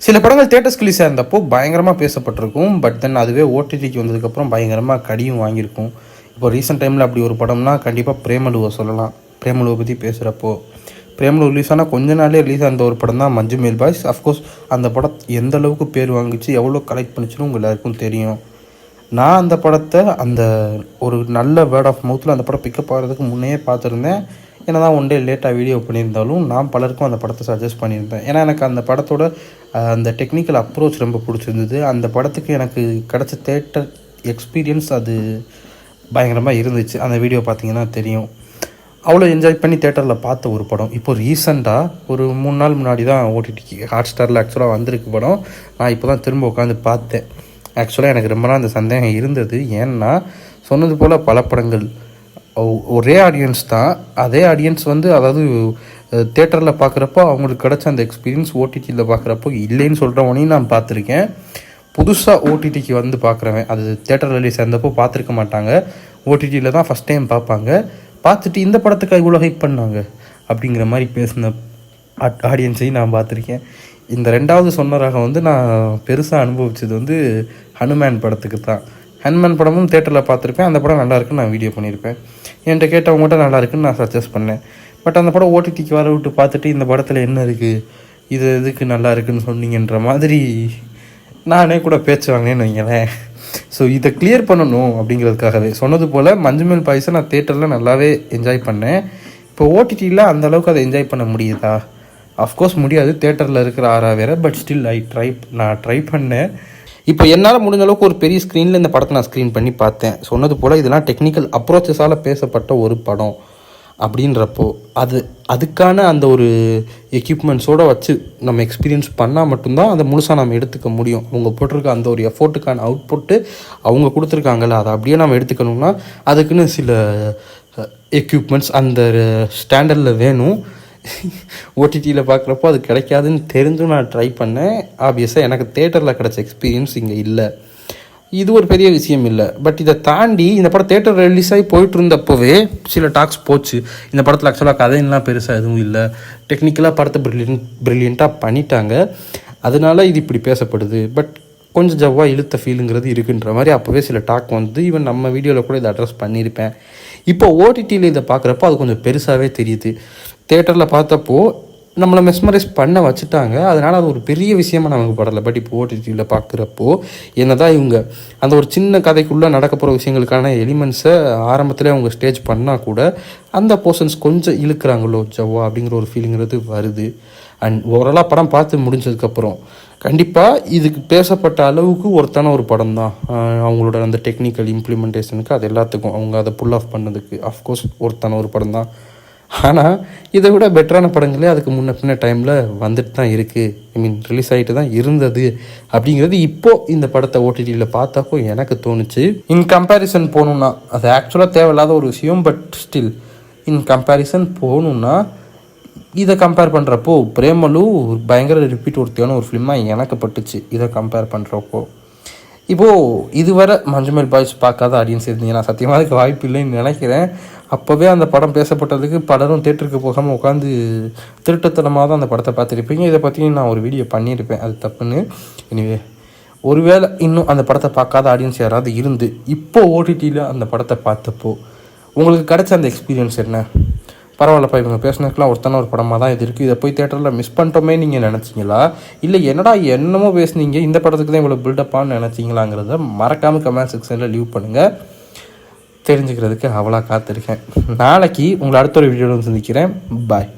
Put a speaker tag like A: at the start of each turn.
A: சில படங்கள் தேட்டர்ஸ் ரிலீஸாக இருந்தப்போ பயங்கரமாக பேசப்பட்டிருக்கும். பட் தென் அதுவே ஓடிடிக்கு வந்ததுக்கப்புறம் பயங்கரமாக கடியும் வாங்கியிருக்கும். இப்போ ரீசெண்ட் டைமில் அப்படி ஒரு படம்னா கண்டிப்பாக பிரேமலுவை சொல்லலாம். பிரேமலுவை பற்றி பேசுகிறப்போ பிரேமலு ரிலீஸ் ஆனால் கொஞ்ச நாளே ரிலீஸ் ஆன ஒரு படம் தான் மஞ்சு மேல் பாய்ஸ். அஃப்கோர்ஸ் அந்த படம் எந்த அளவுக்கு பேர் வாங்கிச்சு, எவ்வளோ கலெக்ட் பண்ணிச்சுன்னு உங்கள் எல்லாருக்கும் தெரியும். நான் அந்த படத்தை அந்த ஒரு நல்ல வேர்ட் ஆஃப் மவுத்தில் அந்த படம் பிக்கப் ஆகிறதுக்கு முன்னே பார்த்துருந்தேன். ஏன்னா தான் ஒன் டே லேட்டாக வீடியோ பண்ணியிருந்தாலும் நான் பலருக்கும் அந்த படத்தை சஜஸ்ட் பண்ணியிருந்தேன். ஏன்னா எனக்கு அந்த படத்தோட அந்த டெக்னிக்கல் அப்ரோச் ரொம்ப பிடிச்சிருந்தது. அந்த படத்துக்கு எனக்கு கிடச்ச தேட்டர் எக்ஸ்பீரியன்ஸ் அது பயங்கரமாக இருந்துச்சு. அந்த வீடியோ பார்த்தீங்கன்னா தெரியும். அவ்வளோ என்ஜாய் பண்ணி தேட்டரில் பார்த்த ஒரு படம். இப்போ ரீசெண்டாக ஒரு 3 நாள் முன்னாடி தான் ஓடிடிக்கு ஹாட்ஸ்டாரில் ஆக்சுவலாக வந்திருக்கு படம். நான் இப்போ தான் திரும்ப உட்காந்து பார்த்தேன். ஆக்சுவலாக எனக்கு ரொம்ப நாள் அந்த சந்தேகம் இருந்தது. ஏன்னா சொன்னது போல் பல படங்கள் ஒரே ஆடியன்ஸ் தான். அதே ஆடியன்ஸ் அதாவது தேட்டரில் பார்க்குறப்போ அவங்களுக்கு கிடச்ச அந்த எக்ஸ்பீரியன்ஸ் ஓடிடியில் பார்க்குறப்போ இல்லைன்னு சொல்கிறவனையும் நான் பார்த்துருக்கேன். புதுசாக ஓடிடிக்கு பார்க்குறவன் அது தேட்டர் ரிலீஸ் இருந்தப்போ பார்த்துருக்க மாட்டாங்க. ஓடிடியில் தான் ஃபஸ்ட் டைம் பார்ப்பாங்க. பார்த்துட்டு இந்த படத்துக்கு இவ்வளோ ஹைப் பண்ணாங்க அப்படிங்கிற மாதிரி பேசின ஆடியன்ஸையும் நான் பார்த்துருக்கேன். இந்த ரெண்டாவது சொன்ன ரகம் நான் பெருசாக அனுபவிச்சது ஹனுமான் படத்துக்கு தான். ஹனுமான் படமும் தேட்டரில் பார்த்துருப்பேன். அந்த படம் நல்லா இருக்குன்னு நான் வீடியோ பண்ணியிருப்பேன். என்கிட்ட கேட்டவங்ககிட்ட நல்லா இருக்குன்னு நான் சஜஸ்ட் பண்ணேன். பட் அந்த படம் ஓடிடிக்கு வர விட்டு பார்த்துட்டு இந்த படத்தில் என்ன இருக்குது, இது எதுக்கு நல்லா இருக்குன்னு சொன்னீங்கன்ற மாதிரி நானே கூட பேச்சு வாங்கினேன்னு வைங்களேன். ஸோ இதை கிளியர் பண்ணணும் அப்படிங்கிறதுக்காகவே சொன்னது போல் மஞ்சுமேல் பாய்ஸை நான் தேட்டரில் நல்லாவே என்ஜாய் பண்ணேன். இப்போ ஓடிடியில் அந்தளவுக்கு அதை என்ஜாய் பண்ண முடியுதா? அஃப்கோர்ஸ் முடியாது. தேட்டரில் இருக்கிற ஆறா வேறு. பட் ஸ்டில் நான் ட்ரை பண்ணேன். இப்போ என்னால் முடிஞ்ச அளவுக்கு ஒரு பெரிய ஸ்க்ரீனில் இந்த படத்தை நான் ஸ்க்ரீன் பண்ணி பார்த்தேன். சொன்னது போல் இதெல்லாம் டெக்னிக்கல் அப்ரோச்சஸால் பேசப்பட்ட ஒரு படம் அப்படின்றப்போ அதுக்கான அந்த ஒரு எக்யூப்மெண்ட்ஸோடு வச்சு நம்ம எக்ஸ்பீரியன்ஸ் பண்ணால் மட்டும்தான் அதை முழுசாக நம்ம எடுத்துக்க முடியும். அவங்க போட்டிருக்க அந்த ஒரு எஃபோர்ட்டுக்கான அவுட்புட்டு அவங்க கொடுத்துருக்காங்கல்ல, அதை அப்படியே நம்ம எடுத்துக்கணும்னா அதுக்குன்னு சில எக்யூப்மெண்ட்ஸ் அந்த ஸ்டாண்டர்டில் வேணும். ஓடிடியில் பார்க்குறப்போ அது கிடைக்காதுன்னு தெரிஞ்சும் நான் ட்ரை பண்ணேன். ஆப்வியஸாக எனக்கு தேட்டரில் கிடச்ச எக்ஸ்பீரியன்ஸ் இங்கே இல்லை. இது ஒரு பெரிய விஷயம் இல்லை. பட் இதை தாண்டி இந்த படம் தேட்டர் ரிலீஸ் ஆகி போயிட்டு இருந்தப்போவே சில டாக்ஸ் போச்சு. இந்த படத்தில் ஆக்சுவலாக கதையெல்லாம் பெருசாக எதுவும் இல்லை, டெக்னிக்கலாக படத்தை ப்ரில்லியண்ட்டாக பண்ணிட்டாங்க, அதனால இது இப்படி பேசப்படுது, பட் கொஞ்சம் ஜவ்வாக இழுத்த ஃபீலுங்கிறது இருக்குன்ற மாதிரி அப்போவே சில டாக் ஈவன் நம்ம வீடியோவில் கூட இதை அட்ரஸ் பண்ணியிருப்பேன். இப்போ ஓடிடியில் இதை பார்க்குறப்போ அது கொஞ்சம் பெருசாகவே தெரியுது. தேட்டரில் பார்த்தப்போ நம்மளை மெஸ்மரைஸ் பண்ண வச்சுட்டாங்க. அதனால் அது ஒரு பெரிய விஷயமாக நமக்கு படலை. பட் இப்போ ஓடிடியில் பார்க்குறப்போ என்னதான் இவங்க அந்த ஒரு சின்ன கதைக்குள்ளே நடக்க போகிற விஷயங்களுக்கான எலிமெண்ட்ஸை ஆரம்பத்தில் அவங்க ஸ்டேஜ் பண்ணால் கூட அந்த போர்ஷன்ஸ் கொஞ்சம் இழுக்கிறாங்களோ ஜவ்வா அப்படிங்கிற ஒரு ஃபீலிங்கிறது வருது. அண்ட் ஓவராலாக படம் பார்த்து முடிஞ்சதுக்கப்புறம் கண்டிப்பாக இதுக்கு பேசப்பட்ட அளவுக்கு ஒருத்தான ஒரு படம் தான். அவங்களோட அந்த டெக்னிக்கல் இம்ப்ளிமெண்டேஷனுக்கு அது எல்லாத்துக்கும் அவங்க அதை புல் ஆஃப் பண்ணதுக்கு அஃப்கோர்ஸ் ஒருத்தான ஒரு படம் தான். ஆனால் இதை விட பெட்டரான படங்களே அதுக்கு முன்ன பின்ன டைமில் வந்துட்டு தான் இருக்குது. ரிலீஸ் ஆகிட்டு தான் இருந்தது அப்படிங்கிறது இப்போது இந்த படத்தை ஓடிடியில் பார்த்தப்போ எனக்கு தோணுச்சு. இன் கம்பேரிசன் போகணுன்னா அது ஆக்சுவலாக தேவையில்லாத ஒரு விஷயம். பட் ஸ்டில் இன் கம்பேரிசன் போகணுன்னா இதை கம்பேர் பண்ணுறப்போ பிரேமலு பயங்கர ரிப்பீட் ஒருத்தியான ஒரு ஃபிலிமாக எனக்கு பட்டுச்சு. இதை கம்பேர் பண்ணுறப்போ இப்போது இதுவரை மஞ்சுமேல் பாய்ஸ் பார்க்காத ஆடியன்ஸ் இருந்தீங்கன்னா சத்தியமாக அதுக்கு வாய்ப்பு இல்லைன்னு நினைக்கிறேன். அப்போவே அந்த படம் பேசப்பட்டதுக்கு பலரும் தேட்டருக்கு போகாமல் உட்காந்து திருட்டுத்தனமாக தான் அந்த படத்தை பார்த்துருப்பீங்க. இதை பற்றி நான் ஒரு வீடியோ பண்ணியிருப்பேன், அது தப்புன்னு. எனிவே ஒருவேளை இன்னும் அந்த படத்தை பார்க்காத ஆடியன்ஸ் யாராவது இருந்து இப்போது ஓடிடியில் அந்த படத்தை பார்த்தப்போ உங்களுக்கு கிடைச்ச அந்த எக்ஸ்பீரியன்ஸ் என்ன? பரவாயில்லப்பா, இவங்க பேசினதுக்கெலாம் ஒருத்தான ஒரு படமாக தான் இது இருக்குது, இதை போய் தேட்டரில் மிஸ் பண்ணிட்டோமே நீங்கள் நினச்சிங்களா, இல்லை என்னடா என்னமோ பேசுனீங்க இந்த படத்துக்கு தான் இவ்வளோ பில்டப்பான்னு நினச்சிங்களாங்கிறத மறக்காமல் கமெண்ட் செக்ஷனில் லீவ் பண்ணுங்கள். தெரிஞ்சுக்கிறதுக்கு அவ்வளோ காத்திருக்கேன். நாளைக்கு உங்களை அடுத்த ஒரு வீடியோவில் சந்திக்கிறேன். பாய்.